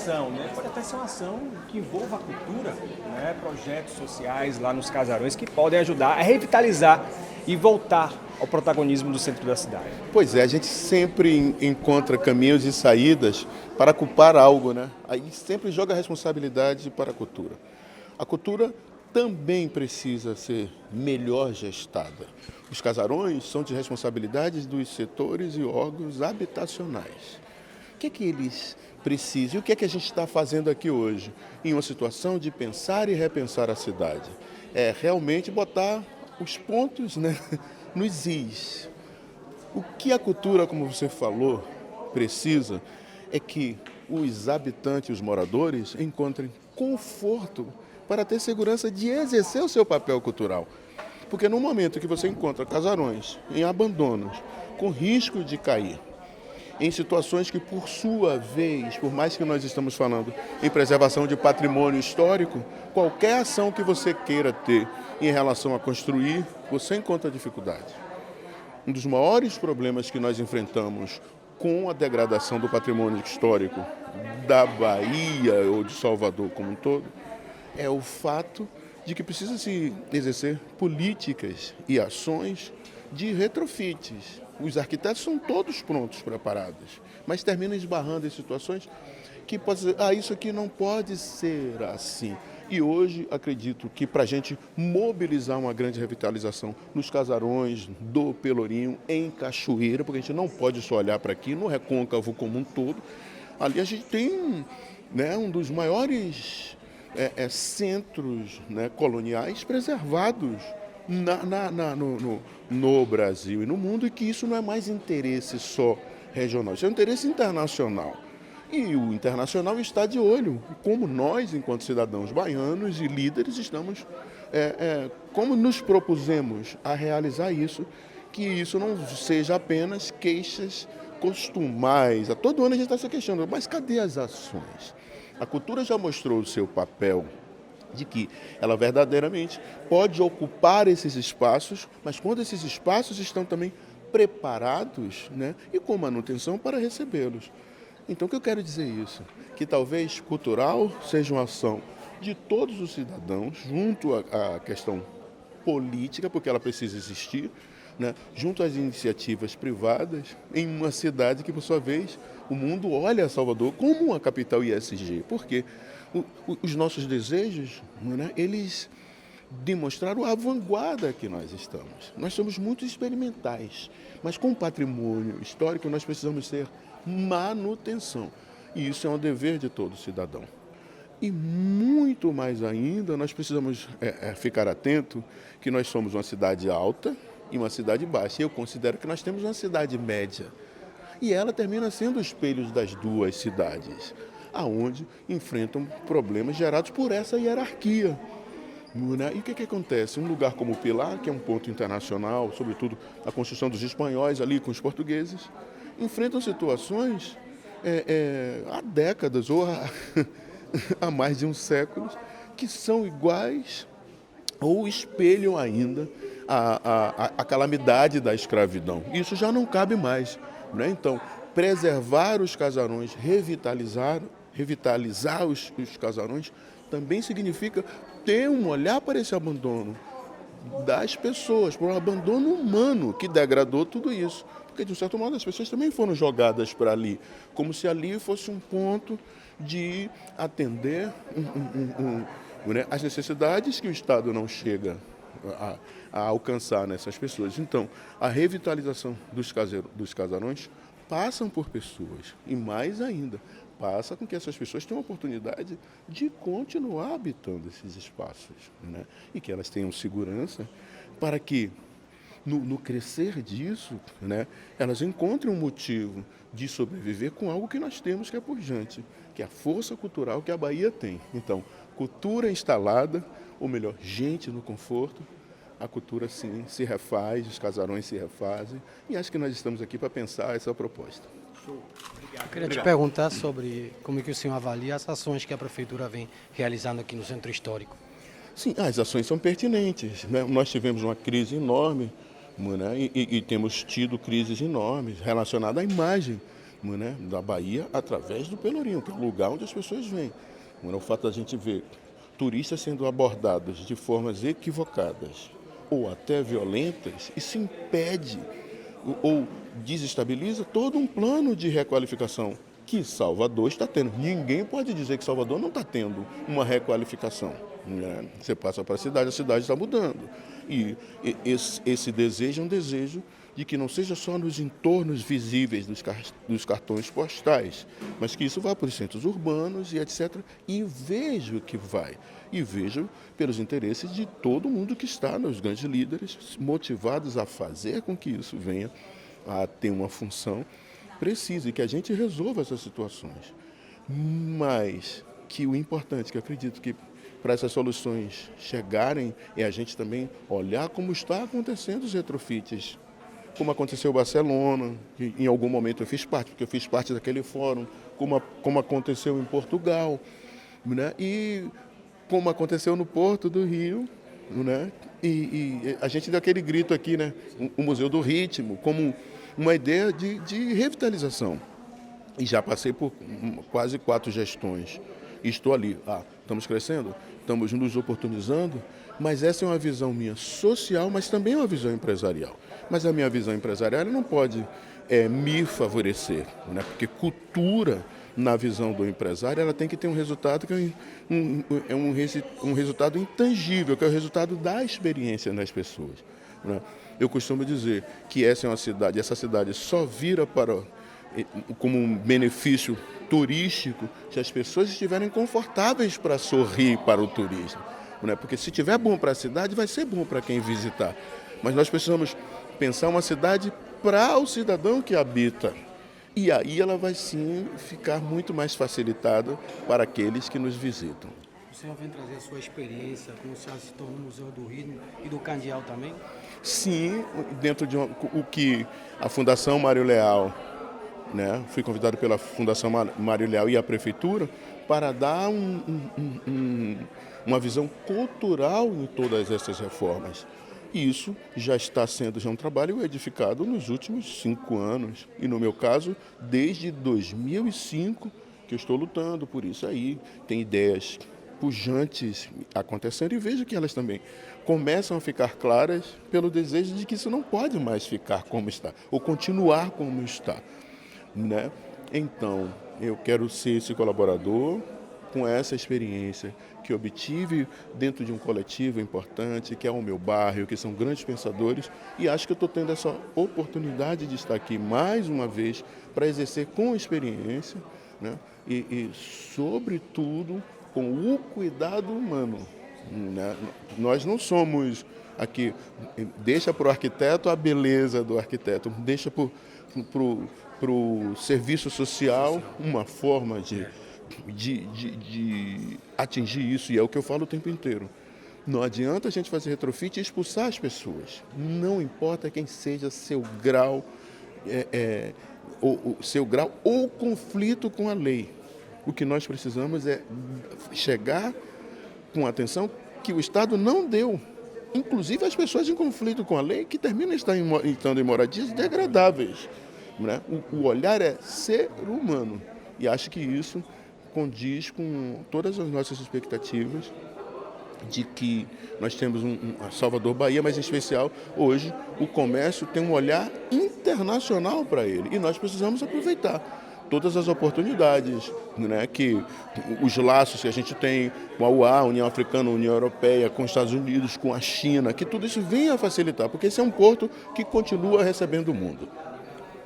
ação, né? Pode até ser uma ação que envolva a cultura, né? Projetos sociais lá nos casarões que podem ajudar a revitalizar e voltar ao protagonismo do centro da cidade. Pois é, a gente sempre encontra caminhos e saídas para culpar algo, né? Aí sempre joga a responsabilidade para a cultura. A cultura também precisa ser melhor gestada. Os casarões são de responsabilidade dos setores e órgãos habitacionais. O que é que eles precisam? E o que é que a gente está fazendo aqui hoje? Em uma situação de pensar e repensar a cidade. É realmente botar os pontos, né, nos is. O que a cultura, como você falou, precisa é que os habitantes, os moradores, encontrem conforto para ter segurança de exercer o seu papel cultural. Porque no momento que você encontra casarões em abandonos, com risco de cair, em situações que, por sua vez, por mais que nós estamos falando em preservação de patrimônio histórico, qualquer ação que você queira ter em relação a construir, você encontra dificuldade. Um dos maiores problemas que nós enfrentamos com a degradação do patrimônio histórico da Bahia ou de Salvador como um todo é o fato de que precisa se exercer políticas e ações de retrofits. Os arquitetos são todos prontos, preparados, mas terminam esbarrando em situações que pode dizer, isso aqui não pode ser assim. E hoje acredito que para a gente mobilizar uma grande revitalização nos casarões do Pelourinho, em Cachoeira, porque a gente não pode só olhar para aqui, no Recôncavo como um todo, ali a gente tem, né, um dos maiores centros, né, coloniais preservados no Brasil e no mundo, e que isso não é mais interesse só regional, isso é um interesse internacional. E o internacional está de olho, como nós, enquanto cidadãos baianos e líderes, estamos, como nos propusemos a realizar isso, que isso não seja apenas queixas costumais. A todo ano a gente está se questionando, mas cadê as ações? A cultura já mostrou o seu papel de que ela verdadeiramente pode ocupar esses espaços, mas quando esses espaços estão também preparados, né, e com manutenção para recebê-los. Então, o que eu quero dizer é isso, que talvez cultural seja uma ação de todos os cidadãos, junto à questão política, porque ela precisa existir, né, junto às iniciativas privadas, em uma cidade que, por sua vez, o mundo olha a Salvador como uma capital ISG, porque os nossos desejos, né, eles demonstraram a vanguarda que nós estamos. Nós somos muito experimentais, mas com o patrimônio histórico nós precisamos ter manutenção. E isso é um dever de todo cidadão. E muito mais ainda, nós precisamos ficar atento que nós somos uma cidade alta e uma cidade baixa. Eu considero que nós temos uma cidade média. E ela termina sendo o espelho das duas cidades, aonde enfrentam problemas gerados por essa hierarquia. E o que acontece? Um lugar como o Pilar, que é um ponto internacional, sobretudo a construção dos espanhóis ali com os portugueses, enfrentam situações há décadas ou há mais de um século que são iguais ou espelham ainda a calamidade da escravidão. Isso já não cabe mais, né? Então, preservar os casarões, revitalizar os casarões, também significa ter um olhar para esse abandono das pessoas, para um abandono humano que degradou tudo isso. Porque, de um certo modo, as pessoas também foram jogadas para ali, como se ali fosse um ponto de atender né, as necessidades que o Estado não chega a alcançar nessas pessoas. Então, a revitalização dos casarões passam por pessoas, e mais ainda, passa com que essas pessoas tenham a oportunidade de continuar habitando esses espaços, né? E que elas tenham segurança para que, no crescer disso, né, elas encontrem um motivo de sobreviver com algo que nós temos que é pujante, que é a força cultural que a Bahia tem. Então, cultura instalada, ou melhor, gente no conforto, a cultura sim se refaz, os casarões se refazem, e acho que nós estamos aqui para pensar essa proposta. Eu queria te perguntar sobre como é que o senhor avalia as ações que a Prefeitura vem realizando aqui no Centro Histórico. Sim, as ações são pertinentes, né? Nós tivemos uma crise enorme, né? E temos tido crises enormes relacionadas à imagem né, da Bahia através do Pelourinho, que é o lugar onde as pessoas vêm. O fato da gente ver turistas sendo abordados de formas equivocadas ou até violentas, isso impede ou desestabiliza todo um plano de requalificação que Salvador está tendo. Ninguém pode dizer que Salvador não está tendo uma requalificação, né? Você passa para a cidade está mudando. E esse desejo é um desejo de que não seja só nos entornos visíveis dos cartões postais, mas que isso vá para os centros urbanos e etc. E vejo que vai. E vejo pelos interesses de todo mundo que está, nos grandes líderes, motivados a fazer com que isso venha a ter uma função precisa e que a gente resolva essas situações. Mas que o importante, que eu acredito que para essas soluções chegarem, é a gente também olhar como está acontecendo os retrofits. Como aconteceu em Barcelona, que em algum momento eu fiz parte, porque eu fiz parte daquele fórum, como aconteceu em Portugal, né? E como aconteceu no Porto do Rio, né? E a gente deu aquele grito aqui, né? O Museu do Ritmo, como uma ideia de revitalização. E já passei por quase 4 gestões. E estou ali. Estamos crescendo, estamos nos oportunizando, mas essa é uma visão minha social, mas também é uma visão empresarial. Mas a minha visão empresarial não pode me favorecer, né? Porque cultura, na visão do empresário, ela tem que ter um resultado que é um resultado intangível, que é o resultado da experiência das pessoas, né? Eu costumo dizer que essa cidade só vira como um benefício turístico se as pessoas estiverem confortáveis para sorrir para o turismo, né? Porque se estiver bom para a cidade, vai ser bom para quem visitar. Mas nós precisamos pensar uma cidade para o cidadão que habita. E aí ela vai sim ficar muito mais facilitada para aqueles que nos visitam. O senhor vem trazer a sua experiência, como o senhor se tornou no Museu do Ritmo e do Candial também? Sim, dentro de o que a Fundação Mário Leal, né? Fui convidado pela Fundação Mário Leal e a Prefeitura para dar uma visão cultural em todas essas reformas. E isso já está sendo um trabalho edificado nos últimos 5 anos. E no meu caso, desde 2005 que eu estou lutando por isso aí. Tem ideias pujantes acontecendo e vejo que elas também começam a ficar claras pelo desejo de que isso não pode mais ficar como está, ou continuar como está, né? Então, eu quero ser esse colaborador com essa experiência que obtive dentro de um coletivo importante, que é o meu bairro, que são grandes pensadores, e acho que eu estou tendo essa oportunidade de estar aqui mais uma vez para exercer com experiência, né? E sobretudo, com o cuidado humano, né? Nós não somos aqui, deixa para o arquiteto a beleza do arquiteto, deixa para o serviço social uma forma de atingir isso, e é o que eu falo o tempo inteiro. Não adianta a gente fazer retrofit e expulsar as pessoas. Não importa quem seja seu grau, seu grau ou conflito com a lei. O que nós precisamos é chegar com atenção que o Estado não deu. Inclusive as pessoas em conflito com a lei que terminam estando em moradias degradáveis, né? O olhar é ser humano. E acho que isso condiz com todas as nossas expectativas de que nós temos a Salvador Bahia, mas em especial hoje o comércio tem um olhar internacional para ele e nós precisamos aproveitar todas as oportunidades, né, que os laços que a gente tem com a UA, União Africana, União Europeia, com os Estados Unidos, com a China, que tudo isso venha a facilitar, porque esse é um porto que continua recebendo o mundo.